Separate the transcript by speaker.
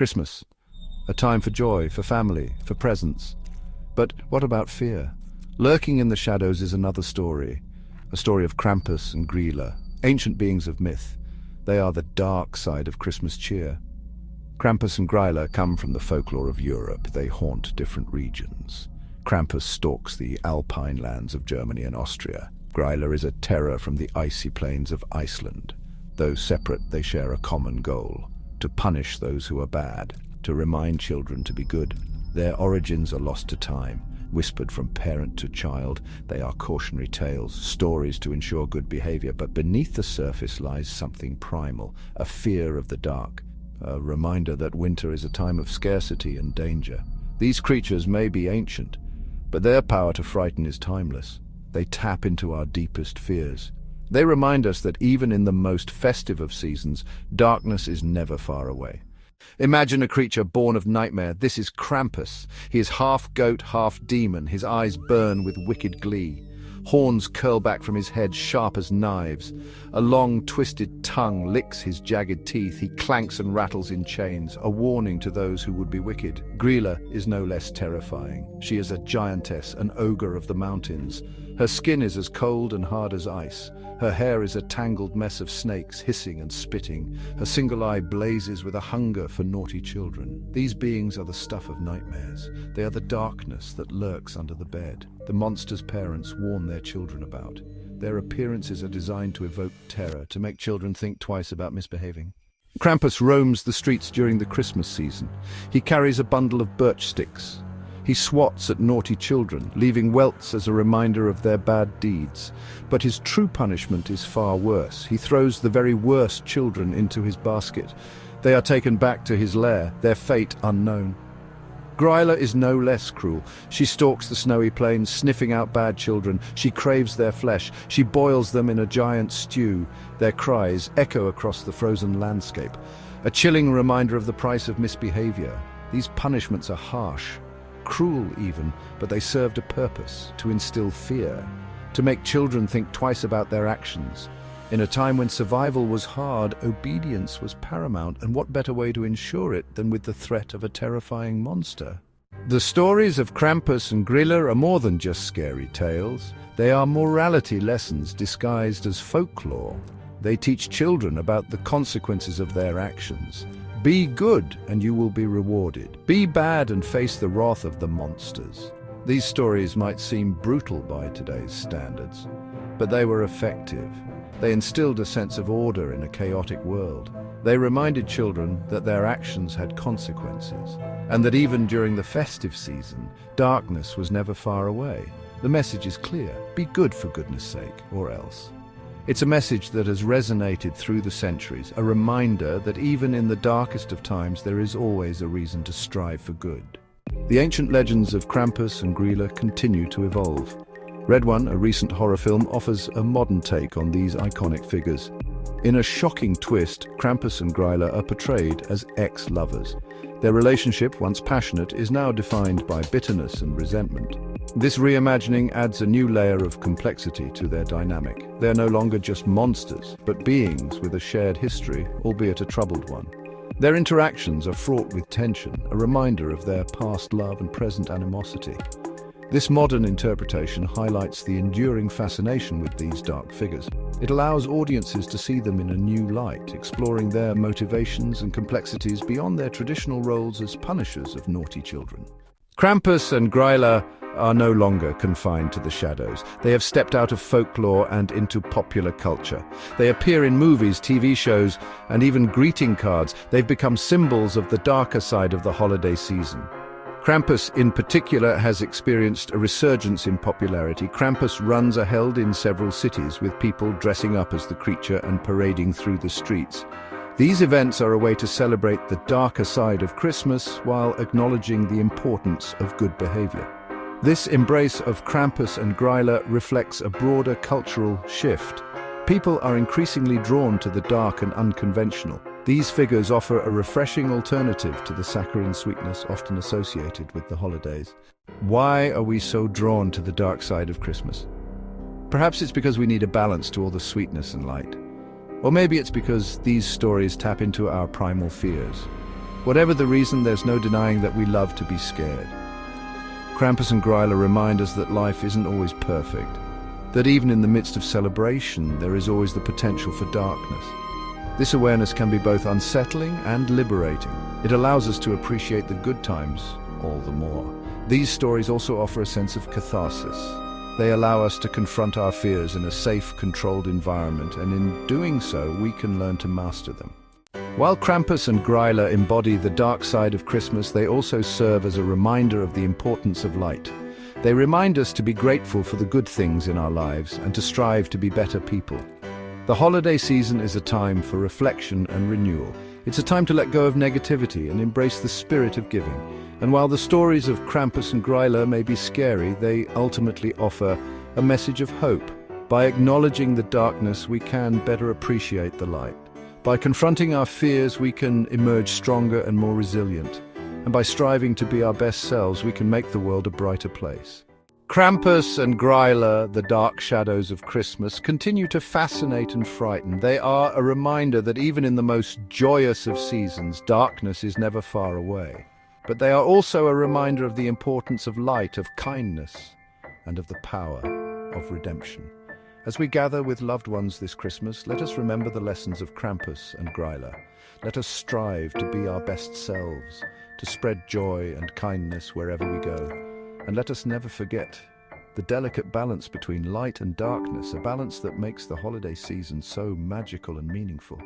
Speaker 1: Christmas, a time for joy, for family, for presents. But what about fear? Lurking in the shadows is another story, a story of Krampus and Gryla, ancient beings of myth. They are the dark side of Christmas cheer. Krampus and Gryla come from the folklore of Europe. They haunt different regions. Krampus stalks the alpine lands of Germany and Austria. Gryla is a terror from the icy plains of Iceland. Though separate, they share a common goal: to punish those who are bad, to remind children to be good. Their origins are lost to time, whispered from parent to child. They are cautionary tales, stories to ensure good behavior, but beneath the surface lies something primal, a fear of the dark, a reminder that winter is a time of scarcity and danger. These creatures may be ancient, but their power to frighten is timeless. They tap into our deepest fears. They remind us that even in the most festive of seasons, darkness is never far away. Imagine a creature born of nightmare. This is Krampus. He is half goat, half demon. His eyes burn with wicked glee. Horns curl back from his head, sharp as knives. A long, twisted tongue licks his jagged teeth. He clanks and rattles in chains, a warning to those who would be wicked. Gryla is no less terrifying. She is a giantess, an ogre of the mountains. Her skin is as cold and hard as ice. Her hair is a tangled mess of snakes, hissing and spitting. Her single eye blazes with a hunger for naughty children. These beings are the stuff of nightmares. They are the darkness that lurks under the bed. The monsters parents warn their children about. Their appearances are designed to evoke terror, to make children think twice about misbehaving. Krampus roams the streets during the Christmas season. He carries a bundle of birch sticks. He swats at naughty children, leaving welts as a reminder of their bad deeds. But his true punishment is far worse. He throws the very worst children into his basket. They are taken back to his lair, their fate unknown. Gryla is no less cruel. She stalks the snowy plains, sniffing out bad children. She craves their flesh. She boils them in a giant stew. Their cries echo across the frozen landscape, a chilling reminder of the price of misbehavior. These punishments are harsh, cruel even, but they served a purpose: to instill fear, to make children think twice about their actions. In a time when survival was hard, obedience was paramount, and what better way to ensure it than with the threat of a terrifying monster? The stories of Krampus and Gryla are more than just scary tales. They are morality lessons disguised as folklore. They teach children about the consequences of their actions. Be good and you will be rewarded. Be bad and face the wrath of the monsters. These stories might seem brutal by today's standards, but they were effective. They instilled a sense of order in a chaotic world. They reminded children that their actions had consequences, and that even during the festive season, darkness was never far away. The message is clear: be good for goodness sake, or else. It's a message that has resonated through the centuries, a reminder that even in the darkest of times there is always a reason to strive for good. The ancient legends of Krampus and Gryla continue to evolve. Red One, a recent horror film, offers a modern take on these iconic figures. In a shocking twist, Krampus and Gryla are portrayed as ex-lovers. Their relationship, once passionate, is now defined by bitterness and resentment. This reimagining adds a new layer of complexity to their dynamic. They are no longer just monsters, but beings with a shared history, albeit a troubled one. Their interactions are fraught with tension, a reminder of their past love and present animosity. This modern interpretation highlights the enduring fascination with these dark figures. It allows audiences to see them in a new light, exploring their motivations and complexities beyond their traditional roles as punishers of naughty children. Krampus and Gryla are no longer confined to the shadows. They have stepped out of folklore and into popular culture. They appear in movies, TV shows, and even greeting cards. They've become symbols of the darker side of the holiday season. Krampus, in particular, has experienced a resurgence in popularity. Krampus runs are held in several cities, with people dressing up as the creature and parading through the streets. These events are a way to celebrate the darker side of Christmas while acknowledging the importance of good behavior. This embrace of Krampus and Gryla reflects a broader cultural shift. People are increasingly drawn to the dark and unconventional. These figures offer a refreshing alternative to the saccharine sweetness often associated with the holidays. Why are we so drawn to the dark side of Christmas? Perhaps it's because we need a balance to all the sweetness and light. Or maybe it's because these stories tap into our primal fears. Whatever the reason, there's no denying that we love to be scared. Krampus and Gryla remind us that life isn't always perfect, that even in the midst of celebration, there is always the potential for darkness. This awareness can be both unsettling and liberating. It allows us to appreciate the good times all the more. These stories also offer a sense of catharsis. They allow us to confront our fears in a safe, controlled environment, and in doing so, we can learn to master them. While Krampus and Gryla embody the dark side of Christmas, they also serve as a reminder of the importance of light. They remind us to be grateful for the good things in our lives and to strive to be better people. The holiday season is a time for reflection and renewal. It's a time to let go of negativity and embrace the spirit of giving. And while the stories of Krampus and Gryla may be scary, they ultimately offer a message of hope. By acknowledging the darkness, we can better appreciate the light. By confronting our fears, we can emerge stronger and more resilient. And by striving to be our best selves, we can make the world a brighter place. Krampus and Gryla, the dark shadows of Christmas, continue to fascinate and frighten. They are a reminder that even in the most joyous of seasons, darkness is never far away. But they are also a reminder of the importance of light, of kindness, and of the power of redemption. As we gather with loved ones this Christmas, let us remember the lessons of Krampus and Gryla. Let us strive to be our best selves, to spread joy and kindness wherever we go. And let us never forget the delicate balance between light and darkness, a balance that makes the holiday season so magical and meaningful.